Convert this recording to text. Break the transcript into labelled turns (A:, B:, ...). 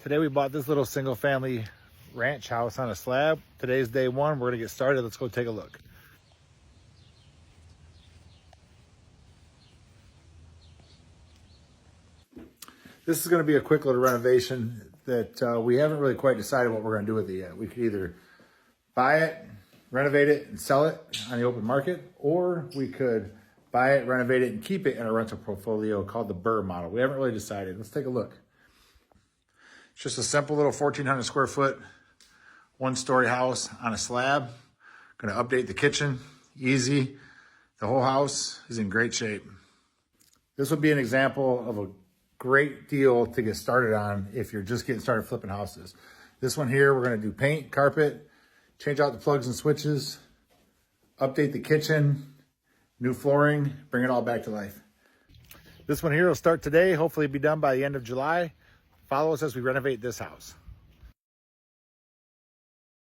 A: Today we bought this little single family ranch house on a slab. Today's day one. We're gonna get started. Let's go take a look. This is gonna be a quick little renovation that we haven't really quite decided what we're gonna do with it yet. We could either buy it, renovate it, and sell it on the open market, or we could buy it, renovate it, and keep it in a rental portfolio called the Burr model. We haven't really decided. Let's take a look. It's just a simple little 1,400 square foot, one-story house on a slab. Gonna update the kitchen, easy. The whole house is in great shape. This would be an example of a great deal to get started on if you're just getting started flipping houses. This one here, we're gonna do paint, carpet, change out the plugs and switches, update the kitchen, new flooring, bring it all back to life. This one here will start today, hopefully be done by the end of July. Follow us as we renovate this house.